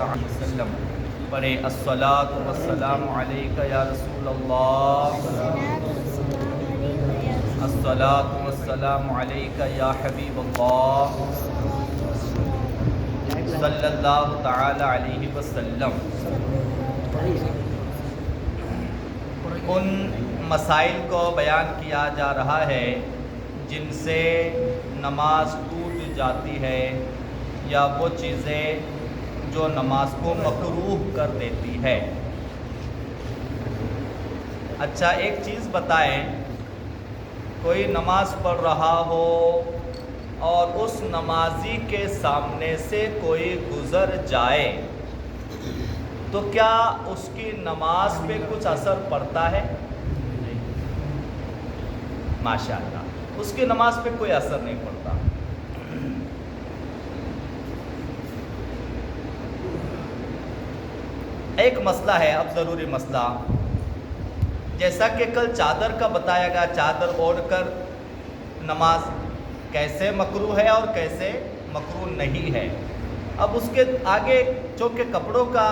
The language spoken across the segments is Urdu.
علیہ وسلم پڑھے الصلاۃ والسلام علیک یا رسول اللہ، الصلاۃ والسلام علیک یا حبیب اللہ صلی اللہ تعالی علیہ وسلم۔ ان مسائل کو بیان کیا جا رہا ہے جن سے نماز ٹوٹ جاتی ہے یا وہ چیزیں جو نماز کو مکروہ کر دیتی ہے۔ اچھا ایک چیز بتائیں، کوئی نماز پڑھ رہا ہو اور اس نمازی کے سامنے سے کوئی گزر جائے تو کیا اس کی نماز پہ کچھ اثر پڑتا ہے؟ ماشاءاللہ، اس کی نماز پہ کوئی اثر نہیں پڑتا۔ ایک مسئلہ ہے، اب ضروری مسئلہ، جیسا کہ کل چادر کا بتایا گیا، چادر اوڑھ کر نماز کیسے مکروہ ہے اور کیسے مکروہ نہیں ہے۔ اب اس کے آگے چونکہ کپڑوں کا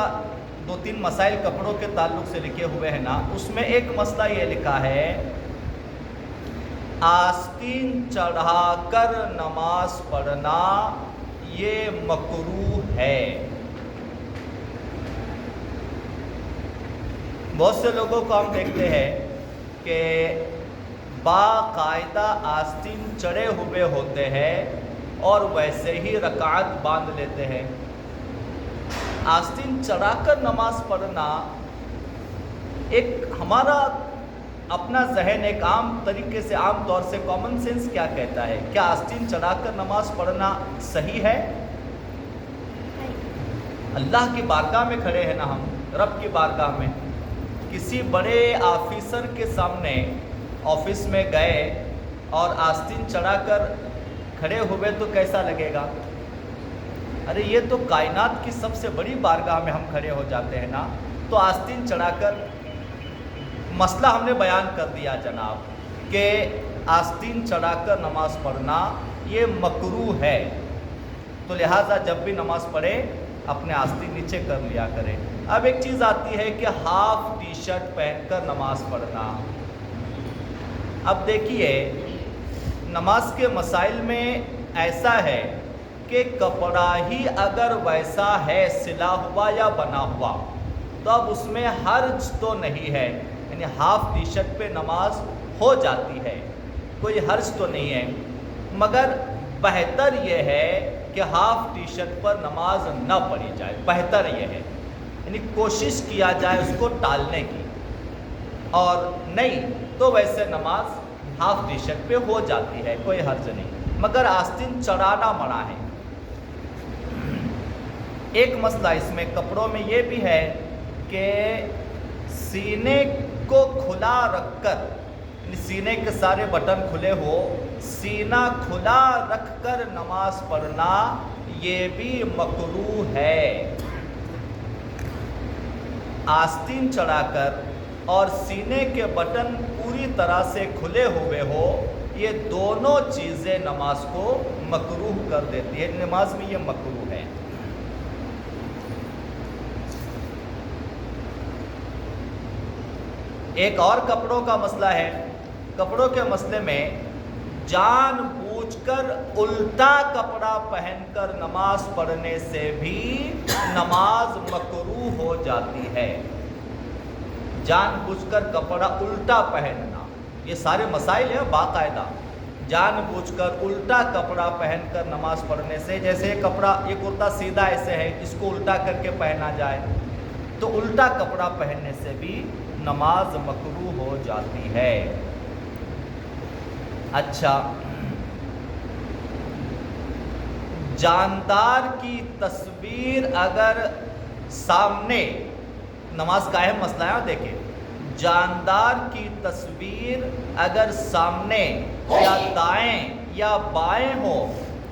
2-3 مسائل کپڑوں کے تعلق سے لکھے ہوئے ہیں نا، اس میں ایک مسئلہ یہ لکھا ہے آستین چڑھا کر نماز پڑھنا یہ مکروہ ہے۔ بہت سے لوگوں کو ہم دیکھتے ہیں کہ باقاعدہ آستین چڑھے ہوئے ہوتے ہیں اور ویسے ہی رکعت باندھ لیتے ہیں۔ آستین چڑھا کر نماز پڑھنا ایک ہمارا اپنا ذہن ایک عام طریقے سے، عام طور سے کامن سینس کیا کہتا ہے؟ کیا آستین چڑھا کر نماز پڑھنا صحیح ہے؟ اللہ کی بارگاہ میں کھڑے ہیں نا ہم، رب کی بارگاہ میں، کسی بڑے آفیسر کے سامنے آفس میں گئے اور آستین چڑھا کر کھڑے ہوئے تو کیسا لگے گا؟ ارے یہ تو کائنات کی سب سے بڑی بارگاہ میں ہم کھڑے ہو جاتے ہیں نا، تو آستین چڑھا کر مسئلہ ہم نے بیان کر دیا جناب کہ آستین چڑھا کر نماز پڑھنا یہ مکروہ ہے، تو لہٰذا جب بھی نماز پڑھے اپنے آستین نیچے کر لیا کرے۔ اب ایک چیز آتی ہے کہ ہاف ٹی شرٹ پہن کر نماز پڑھنا۔ اب دیکھیے نماز کے مسائل میں ایسا ہے کہ کپڑا ہی اگر ویسا ہے، سلا ہوا یا بنا ہوا، تو اب اس میں حرج تو نہیں ہے، یعنی ہاف ٹی شرٹ پہ نماز ہو جاتی ہے، کوئی حرج تو نہیں ہے، مگر بہتر یہ ہے کہ ہاف ٹی شرٹ پر نماز نہ پڑھی جائے، بہتر یہ ہے، یعنی کوشش کیا جائے اس کو ٹالنے کی، اور نہیں تو ویسے نماز ہاف ٹی شرٹ پہ ہو جاتی ہے، کوئی حرج نہیں، مگر آستین چڑھانا منع ہے۔ ایک مسئلہ اس میں کپڑوں میں یہ بھی ہے کہ سینے کو کھلا رکھ کر، یعنی سینے کے سارے بٹن کھلے ہو، سینہ کھلا رکھ کر نماز پڑھنا یہ بھی مکروہ ہے۔ آستین چڑھا کر اور سینے کے بٹن پوری طرح سے کھلے ہوئے ہو، یہ دونوں چیزیں نماز کو مکروہ کر دیتی ہے، نماز میں یہ مکروہ ہے۔ ایک اور کپڑوں کا مسئلہ ہے، کپڑوں کے مسئلے میں جان بوجھ کر الٹا کپڑا پہن کر نماز پڑھنے سے بھی نماز مکروہ ہو جاتی ہے۔ جان بوجھ کر کپڑا الٹا پہننا، یہ سارے مسائل ہیں باقاعدہ، جان بوجھ کر الٹا کپڑا پہن کر نماز پڑھنے سے، جیسے یہ کپڑا، یہ کرتا سیدھا ایسے ہے، اس کو الٹا کر کے پہنا جائے تو الٹا کپڑا پہننے سے بھی نماز مکروہ ہو جاتی ہے۔ اچھا، جاندار کی تصویر اگر سامنے، نماز کا اہم مسئلہ ہے، دیکھیں جاندار کی تصویر اگر سامنے یا دائیں یا بائیں ہو،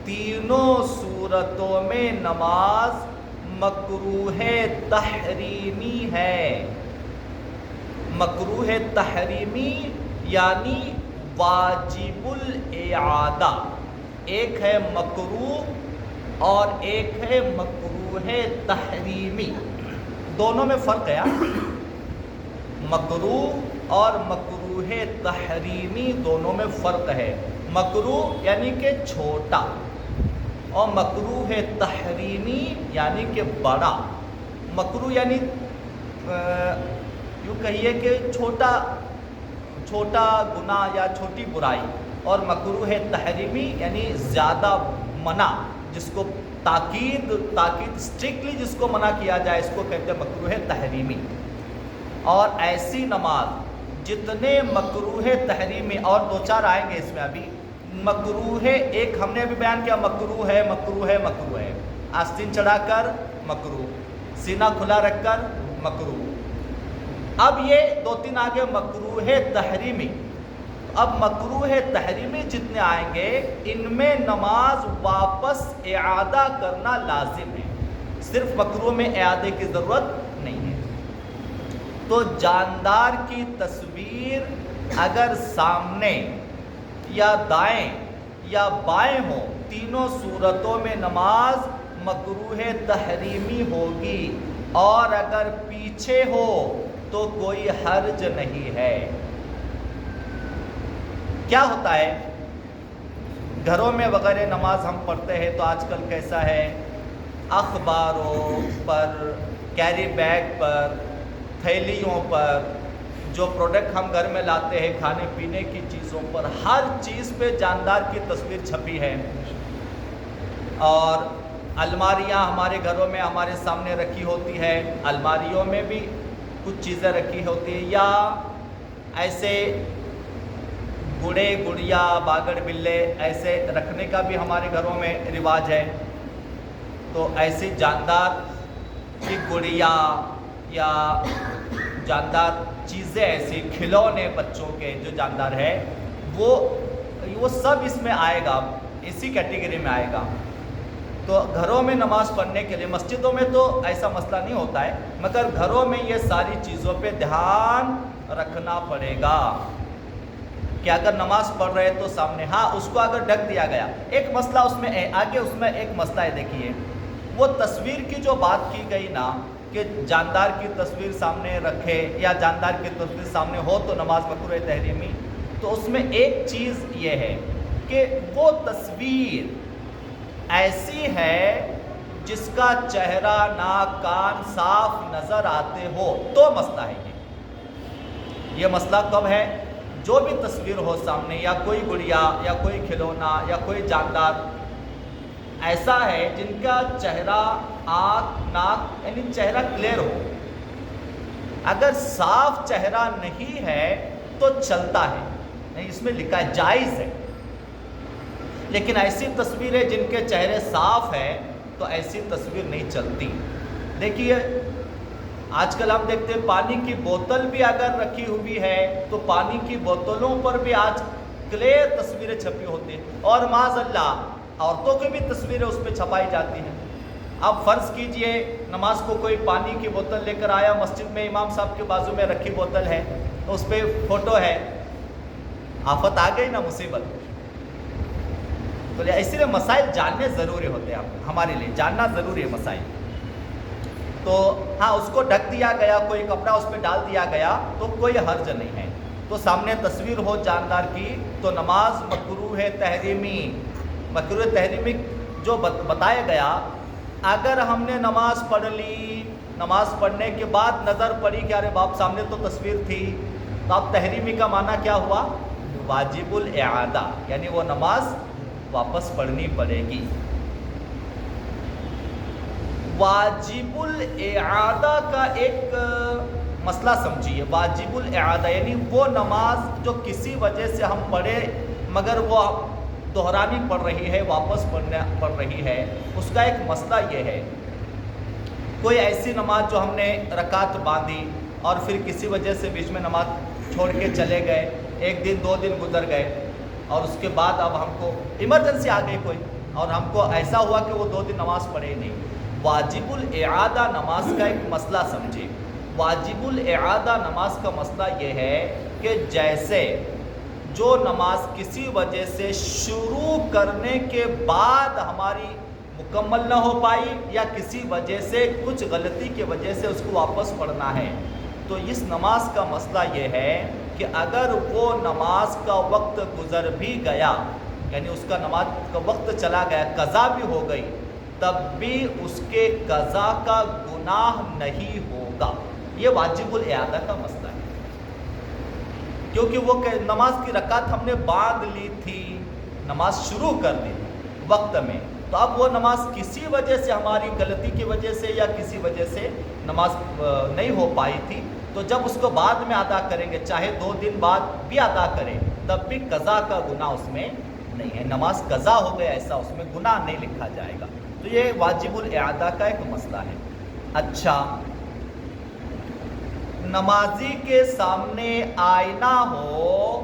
تینوں صورتوں میں نماز مکروہ تحریمی ہے۔ مکروہ تحریمی یعنی واجب الاعادہ، ایک ہے مکروہ اور ایک ہے مکروہ مکروہ تحریمی، دونوں میں فرق ہے. مکروہ اور مکروہ تحریمی دونوں میں فرق ہے. مکروہ یعنی کہ چھوٹا اور مکروہ تحریمی یعنی کہ بڑا. مکروہ یعنی یوں کہیے کہ چھوٹا گناہ یا چھوٹی برائی، اور مکروہ تحریمی یعنی زیادہ منع، جس کو تاکید اسٹرکٹلی جس کو منع کیا جائے اس کو کہتے ہیں مکروہ تحریمی. اور ایسی نماز جتنے مکروہ تحریمی، اور دو چار آئیں گے اس میں ابھی. مکروہ ایک ہم نے ابھی بیان کیا، مکروہ ہے، آستین چڑھا کر مکروہ، سینہ کھلا رکھ کر مکروہ. اب یہ دو تین آگے مکروہ تحریمی. اب مکروہ تحریمی جتنے آئیں گے ان میں نماز واپس اعادہ کرنا لازم ہے، صرف مکروہ میں اعادے کی ضرورت نہیں ہے. تو جاندار کی تصویر اگر سامنے یا دائیں یا بائیں ہو، تینوں صورتوں میں نماز مکروہ تحریمی ہوگی، اور اگر پیچھے ہو تو کوئی حرج نہیں ہے. کیا ہوتا ہے گھروں میں وغیرہ نماز ہم پڑھتے ہیں تو آج کل کیسا ہے، اخباروں پر، کیری بیگ پر، تھیلیوں پر، جو پروڈکٹ ہم گھر میں لاتے ہیں کھانے پینے کی چیزوں پر، ہر چیز پہ جاندار کی تصویر چھپی ہے. اور الماریاں ہمارے گھروں میں ہمارے سامنے رکھی ہوتی ہے، الماریوں میں بھی کچھ چیزیں رکھی ہوتی ہیں، یا ایسے گڑے گڑیا باگڑ بلے ایسے رکھنے کا بھی ہمارے گھروں میں رواج ہے. تو ایسی جاندار کی گڑیا یا جاندار چیزیں، ایسی کھلونے بچوں کے جو جاندار ہے وہ سب اس میں آئے گا، اسی کیٹیگری میں آئے گا. تو گھروں میں نماز پڑھنے کے لیے، مسجدوں میں تو ایسا مسئلہ نہیں ہوتا ہے، مگر گھروں میں یہ ساری چیزوں پہ دھیان رکھنا پڑے گا کہ اگر نماز پڑھ رہے تو سامنے، ہاں اس کو اگر ڈھک دیا گیا. ایک مسئلہ اس میں آگے، اس میں ایک مسئلہ ہے، دیکھیے وہ تصویر کی جو بات کی گئی نا کہ جاندار کی تصویر سامنے رکھے یا جاندار کی تصویر سامنے ہو تو نماز مکروہ تحریمی. تو اس میں ایک چیز یہ ہے کہ وہ تصویر ایسی ہے جس کا چہرہ ناک کان صاف نظر آتے ہو تو مسئلہ ہے. یہ مسئلہ کب ہے؟ جو بھی تصویر ہو سامنے، یا کوئی گڑیا یا کوئی کھلونا یا کوئی جاندار ایسا ہے جن کا چہرہ، آنکھ، ناک یعنی چہرہ کلیئر ہو. اگر صاف چہرہ نہیں ہے تو چلتا ہے، نہیں اس میں لکھا ہے جائز ہے. لیکن ایسی تصویریں جن کے چہرے صاف ہیں تو ایسی تصویر نہیں چلتی. دیکھیے آج کل ہم دیکھتے ہیں پانی کی بوتل بھی اگر رکھی ہوئی ہے تو پانی کی بوتلوں پر بھی آج کلیئر تصویریں چھپی ہوتی ہیں، اور معاذ اللہ عورتوں کی بھی تصویریں اس پہ چھپائی جاتی ہیں. اب فرض کیجئے نماز کو کوئی پانی کی بوتل لے کر آیا مسجد میں، امام صاحب کے بازو میں رکھی بوتل ہے تو اس پہ فوٹو ہے، آفت آ گئی نا، مصیبت. تو اسی لیے مسائل جاننے ضروری ہوتے ہیں، ہمارے لیے جاننا ضروری ہے مسائل. تو ہاں اس کو ڈھک دیا گیا، کوئی کپڑا اس پہ ڈال دیا گیا تو کوئی حرج نہیں ہے. تو سامنے تصویر ہو جاندار کی تو نماز مکروہ تحریمی. مکروہ تحریمی جو بتایا گیا، اگر ہم نے نماز پڑھ لی، نماز پڑھنے کے بعد نظر پڑی کہ ارے باپ سامنے تو تصویر تھی، تو اب تحریمی کا معنی کیا ہوا؟ واجب الاعادہ، یعنی وہ نماز واپس پڑھنی پڑے گی. واجب الاعادہ کا ایک مسئلہ سمجھیے. واجب الاعادہ یعنی وہ نماز جو کسی وجہ سے ہم پڑھے مگر وہ دہرانی پڑ رہی ہے، واپس پڑھ رہی ہے، اس کا ایک مسئلہ یہ ہے. کوئی ایسی نماز جو ہم نے رکعت باندھی اور پھر کسی وجہ سے بیچ میں نماز چھوڑ کے چلے گئے، ایک دن 2 دن گزر گئے اور اس کے بعد اب ہم کو ایمرجنسی آ گئی کوئی، اور ہم کو ایسا ہوا کہ وہ 2 دن نماز پڑھے ہی نہیں. واجب الاعادہ نماز کا ایک مسئلہ سمجھے. واجب الاعادہ نماز کا مسئلہ یہ ہے کہ جیسے جو نماز کسی وجہ سے شروع کرنے کے بعد ہماری مکمل نہ ہو پائی یا کسی وجہ سے کچھ غلطی کی وجہ سے اس کو واپس پڑھنا ہے، تو اس نماز کا مسئلہ یہ ہے کہ اگر وہ نماز کا وقت گزر بھی گیا، یعنی اس کا نماز کا وقت چلا گیا، قضا بھی ہو گئی، تب بھی اس کے قضا کا گناہ نہیں ہوگا۔ یہ واجب الاعادہ کا مسئلہ ہے، کیونکہ وہ نماز کی رکعت ہم نے باندھ لی تھی، نماز شروع کر دی وقت میں، تو اب وہ نماز کسی وجہ سے، ہماری غلطی کی وجہ سے یا کسی وجہ سے نماز نہیں ہو پائی تھی، تو جب اس کو بعد میں ادا کریں گے، چاہے 2 دن بعد بھی ادا کریں، تب بھی قضا کا گناہ اس میں نہیں ہے۔ نماز قضا ہو گیا ایسا اس میں گناہ نہیں لکھا جائے گا۔ تو یہ واجب الاعادہ کا ایک مسئلہ ہے۔ اچھا، نمازی کے سامنے آئینہ ہو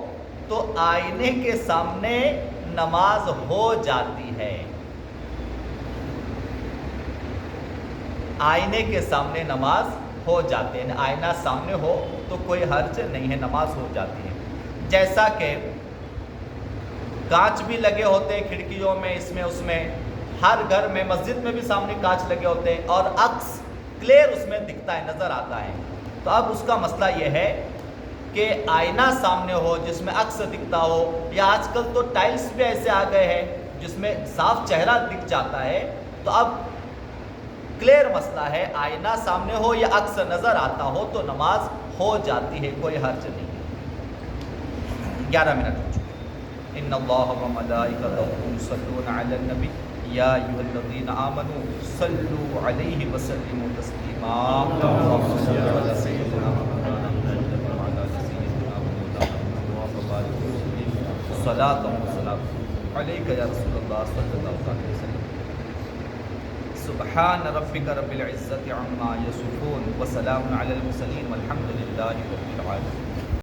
تو آئینے کے سامنے نماز ہو جاتی ہے، آئینے کے سامنے نماز ہو جاتی ہے، آئینہ سامنے ہو تو کوئی حرج نہیں ہے، نماز ہو جاتی ہے۔ جیسا کہ کانچ بھی لگے ہوتے ہیں کھڑکیوں میں، اس میں اس میں، ہر گھر میں، مسجد میں بھی سامنے کانچ لگے ہوتے ہیں اور عکس کلیئر اس میں دکھتا ہے، نظر آتا ہے۔ تو اب اس کا مسئلہ یہ ہے کہ آئینہ سامنے ہو جس میں عکس دکھتا ہو، یا آج کل تو ٹائلز بھی ایسے آ گئے ہیں جس میں صاف چہرہ دکھ جاتا ہے، تو اب کلیئر مسئلہ ہے، آئینہ سامنے ہو یا عکس نظر آتا ہو تو نماز ہو جاتی ہے، کوئی حرج نہیں ہے۔ 11 منٹ ہو چکے۔ ان اللہ و ملائکتہ یصلون علی النبی یا ایھا الذین آمنوا صلوا علیہ وسلموا تسلیما۔ اللهم صل علی سیدنا محمد وعلی آل سیدنا محمد وبارک وسلم صلاۃ و سلام علیک یا رسول اللہ صلی اللہ علیہ وسلم۔ سبحان ربک رب العزة عما یصفون وسلام علی المرسلین والحمد للہ رب العالمین۔